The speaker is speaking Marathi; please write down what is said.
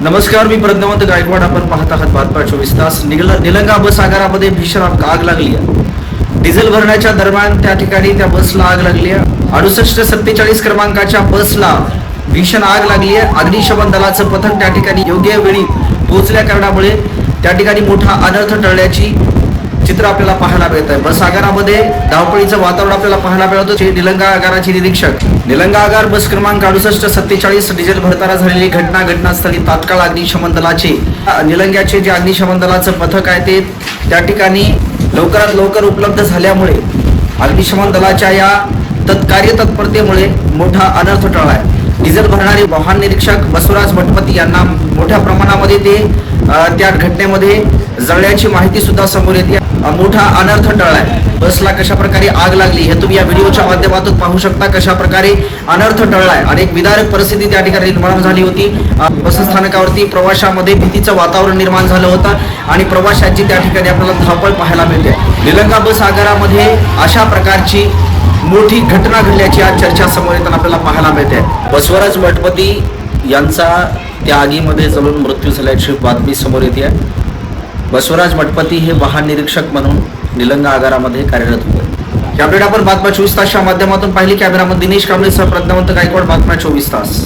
नमस्कार, मी प्रज्ञावंत गायकवाड. आपण पाहत आहात बातम्या 24 तास. निलंगा बस आगारामध्ये भीषण आग लागली आहे. डिझेल भरण्याच्या दरम्यान त्या ठिकाणी त्या बसला आग लागली आहे. 6847 क्रमांकाच्या बसला भीषण आग लागली आहे. अग्निशमन दलाचं पथक त्या ठिकाणी योग्य वेळी पोहोचल्या कारणामुळे त्या ठिकाणी मोठा अनर्थ टळल्याची चित्र आपल्याला पाहायला मिळत आहे. बस आगारामध्ये धावपळीचं वातावरण आपल्याला पाहायला मिळत होते. निलंगा आगाराचे निरीक्षक निलंगा आगार बस क्रमांक 6847 डिझेल भरताना झालेली घटनास्थळी तात्काळ अग्निशमन दलाचे निलंग्याचे जे अग्निशमन दलाचं पथक आहे ते त्या ठिकाणी लवकरात लवकर उपलब्ध झाल्यामुळे अग्निशमन दलाच्या या तत्परतेमुळे मोठा अनर्थ टळला आहे. डिझेल भरणारे वाहन निरीक्षक बसवराज मठपती यांना मोठ्या प्रमाणामध्ये ते त्या घटनेमध्ये जळल्याची माहिती सुद्धा समोर येते. मोठा अनर्थ टळलाय. बसला कशा प्रकारे आग लागली हे तुम्ही या व्हिडिओच्या माध्यमातून पाहू शकता. कशा प्रकारे अनर्थ टळलाय आणि एक विदारक परिस्थिती त्या ठिकाणी निर्माण झाली होती. बस स्थानकावरती प्रवाशांमध्ये भीतीचं वातावरण निर्माण झालं होतं आणि प्रवाशांची त्या ठिकाणी आपल्याला धावपळ पाहायला मिळते. निलंगा बस आगारामध्ये अशा प्रकारची मोठी घटना घडल्याची आज चर्चा समोर येताना आपल्याला पाहायला मिळते. बसवराज मठपती यांचा त्या आगीमध्ये जळून मृत्यू झाल्याची बातमी समोर येते. बसवराज मठपती हे वाहन निरीक्षक म्हणून निलंगा आगारामध्ये कार्यरत होते. ही अपडेट आपण बातम्या 24 तासच्या माध्यमातून पाहिली. कॅमेरामन दिनेश कांबळेसह प्रज्ञावंत गायकवाड, बातम्या 24 तास.